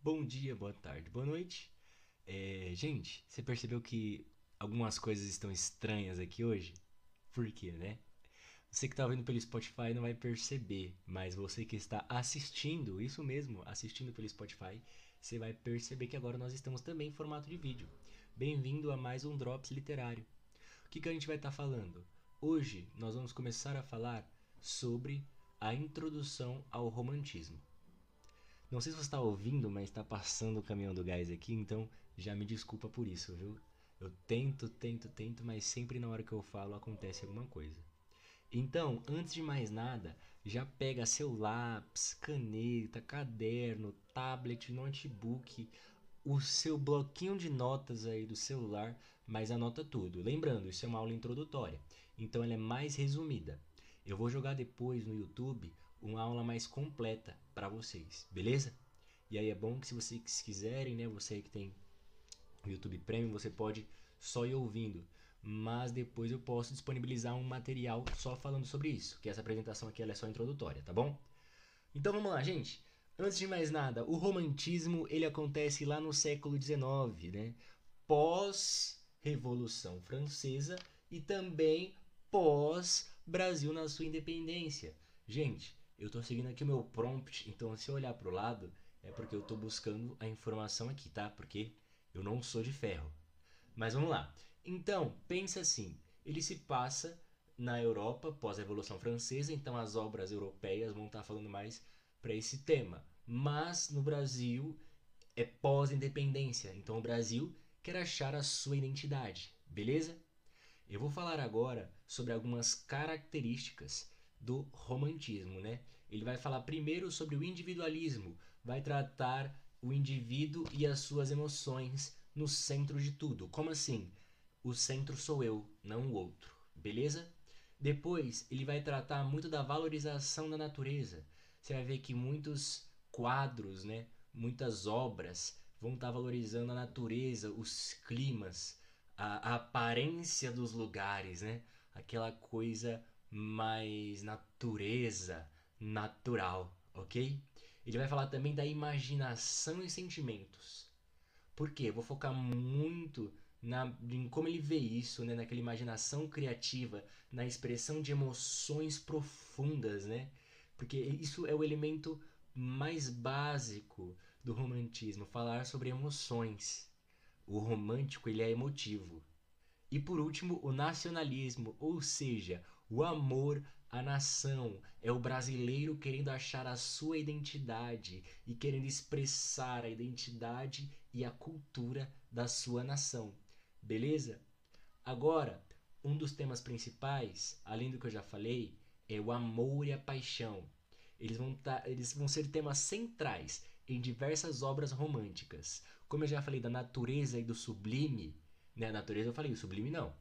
Bom dia, boa tarde, boa noite. Gente, você percebeu que algumas coisas estão estranhas aqui hoje? Por quê, né? Você que está ouvindo pelo Spotify não vai perceber, mas você que está assistindo, isso mesmo, assistindo pelo Spotify, você vai perceber que agora nós estamos também em formato de vídeo. Bem-vindo a mais um Drops Literário. O que a gente vai estar falando? Hoje nós vamos começar a falar sobre a introdução ao romantismo. Não sei se você está ouvindo, mas está passando o caminhão do gás aqui, então já me desculpa por isso, viu? Eu tento, mas sempre na hora que eu falo acontece alguma coisa. Então, antes de mais nada, já pega seu lápis, caneta, caderno, tablet, notebook, o seu bloquinho de notas aí do celular, mas anota tudo. Lembrando, isso é uma aula introdutória, então ela é mais resumida. Eu vou jogar depois no YouTube uma aula mais completa para vocês, beleza? E aí é bom que se vocês quiserem, né, você que tem o YouTube Premium, você pode só ir ouvindo, mas depois eu posso disponibilizar um material só falando sobre isso, que essa apresentação aqui ela é só introdutória, tá bom? Então vamos lá, gente. Antes de mais nada, o romantismo ele acontece lá no século XIX, né? Pós Revolução Francesa e também pós Brasil na sua independência. Gente, eu estou seguindo aqui o meu prompt, então se eu olhar para o lado é porque eu estou buscando a informação aqui, tá? Porque eu não sou de ferro. Mas vamos lá. Então, pensa assim, ele se passa na Europa pós a Revolução Francesa, então as obras europeias vão estar falando mais para esse tema. Mas no Brasil é pós-independência, então o Brasil quer achar a sua identidade, beleza? Eu vou falar agora sobre algumas características do romantismo, né? Ele vai falar primeiro sobre o individualismo, vai tratar o indivíduo e as suas emoções no centro de tudo. Como assim? O centro sou eu, não o outro, beleza? Depois, ele vai tratar muito da valorização da natureza. Você vai ver que muitos quadros, né, muitas obras vão estar valorizando a natureza, os climas, a aparência dos lugares, né? Aquela coisa mais natureza, natural, ok? Ele vai falar também da imaginação e sentimentos. Por quê? Eu vou focar muito em como ele vê isso, né? Naquela imaginação criativa, na expressão de emoções profundas, né? Porque isso é o elemento mais básico do romantismo, falar sobre emoções. O romântico ele é emotivo. E por último, o nacionalismo, ou seja, o amor à nação. É o brasileiro querendo achar a sua identidade e querendo expressar a identidade e a cultura da sua nação. Beleza? Agora, um dos temas principais, além do que eu já falei, é o amor e a paixão. Eles vão ser temas centrais em diversas obras românticas. Como eu já falei da natureza e do sublime, né? A natureza eu falei, o sublime não.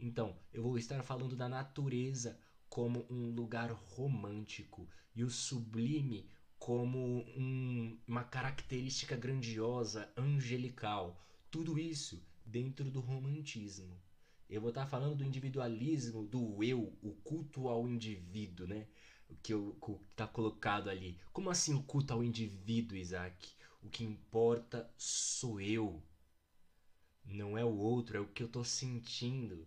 Então, eu vou estar falando da natureza como um lugar romântico e o sublime como uma característica grandiosa, angelical. Tudo isso dentro do romantismo. Eu vou estar falando do individualismo, do eu, o culto ao indivíduo, né? O que está colocado ali. Como assim o culto ao indivíduo, Isaac? O que importa sou eu, não é o outro, é o que eu estou sentindo.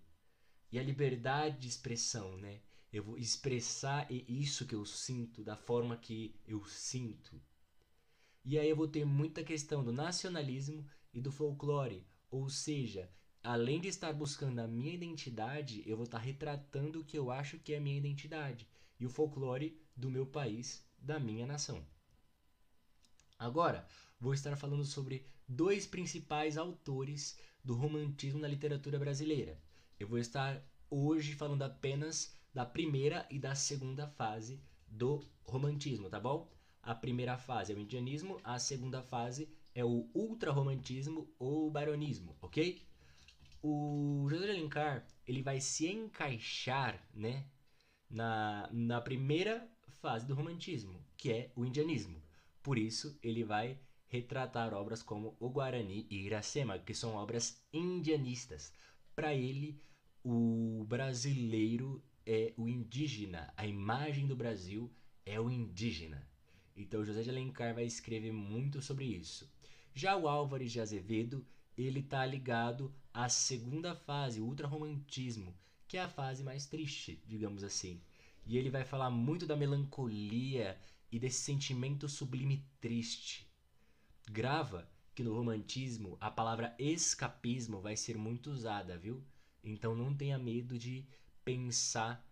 E a liberdade de expressão, né? Eu vou expressar isso que eu sinto da forma que eu sinto. E aí eu vou ter muita questão do nacionalismo e do folclore, ou seja, além de estar buscando a minha identidade, eu vou estar retratando o que eu acho que é a minha identidade e o folclore do meu país, da minha nação. Agora, vou estar falando sobre dois principais autores do romantismo na literatura brasileira. Eu vou estar hoje falando apenas da primeira e da segunda fase do romantismo, tá bom? A primeira fase é o indianismo, a segunda fase é o ultrarromantismo ou baronismo, ok? O José de Alencar ele vai se encaixar, né, na primeira fase do romantismo, que é o indianismo. Por isso, ele vai retratar obras como O Guarani e Iracema, que são obras indianistas. Para ele, o brasileiro é o indígena, a imagem do Brasil é o indígena. Então, José de Alencar vai escrever muito sobre isso. Já o Álvares de Azevedo, ele tá ligado à segunda fase, o ultrarromantismo, que é a fase mais triste, digamos assim. E ele vai falar muito da melancolia e desse sentimento sublime triste. Grava que no romantismo a palavra escapismo vai ser muito usada, viu? Então não tenha medo de pensar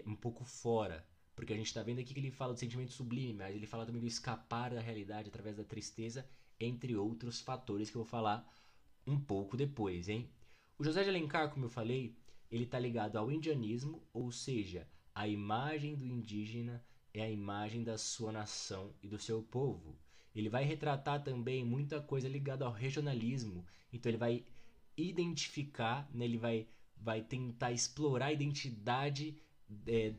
um pouco fora. Porque a gente tá vendo aqui que ele fala do sentimento sublime, mas ele fala também do escapar da realidade através da tristeza, entre outros fatores que eu vou falar um pouco depois, hein? O José de Alencar, como eu falei, ele está ligado ao indianismo, ou seja, a imagem do indígena é a imagem da sua nação e do seu povo. Ele vai retratar também muita coisa ligada ao regionalismo, então ele vai identificar, né, vai tentar explorar a identidade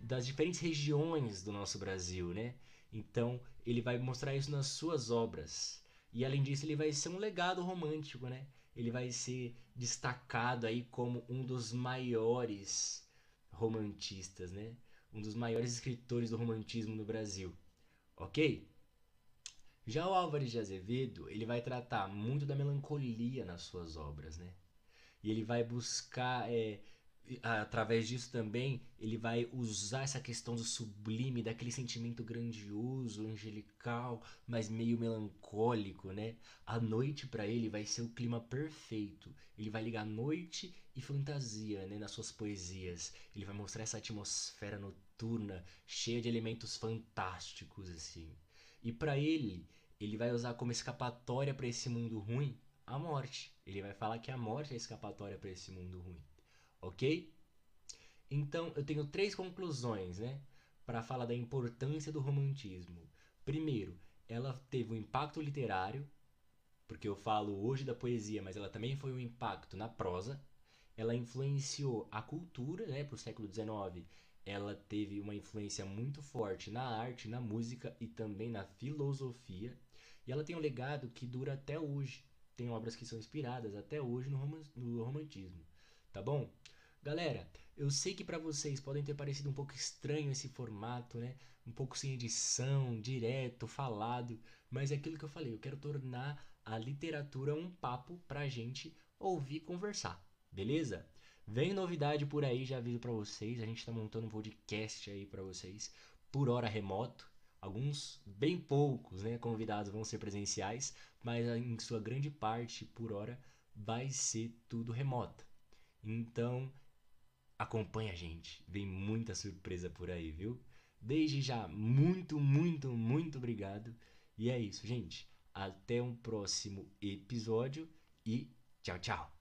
das diferentes regiões do nosso Brasil, né? Então ele vai mostrar isso nas suas obras. E além disso, ele vai ser um legado romântico, né? Ele vai ser destacado aí como um dos maiores romantistas, né? Um dos maiores escritores do romantismo no Brasil, ok? Já o Álvares de Azevedo, ele vai tratar muito da melancolia nas suas obras, né? E ele vai buscar, através disso também, ele vai usar essa questão do sublime, daquele sentimento grandioso, angelical, mas meio melancólico, né? A noite para ele vai ser o clima perfeito. Ele vai ligar noite e fantasia, né, nas suas poesias. Ele vai mostrar essa atmosfera noturna, cheia de elementos fantásticos assim. E para ele vai usar como escapatória para esse mundo ruim a morte. Ele vai falar que a morte é a escapatória para esse mundo ruim, ok? Então eu tenho três conclusões, né, para falar da importância do romantismo. Primeiro, ela teve um impacto literário, porque eu falo hoje da poesia, mas ela também foi um impacto na prosa. Ela influenciou a cultura, né, para o século XIX. Ela teve uma influência muito forte na arte, na música e também na filosofia. E ela tem um legado que dura até hoje. Tem obras que são inspiradas até hoje no romantismo. Tá bom? Galera, eu sei que para vocês podem ter parecido um pouco estranho esse formato, né? Um pouco sem edição, direto, falado, mas é aquilo que eu falei, eu quero tornar a literatura um papo pra gente ouvir e conversar, beleza? Vem novidade por aí, já aviso pra vocês, a gente tá montando um podcast aí pra vocês, por hora remoto. Alguns, bem poucos, né, convidados vão ser presenciais, mas em sua grande parte, por hora, vai ser tudo remoto. Então, acompanha a gente, vem muita surpresa por aí, viu? Desde já, muito, muito, muito obrigado. E é isso, gente. Até um próximo episódio e tchau, tchau.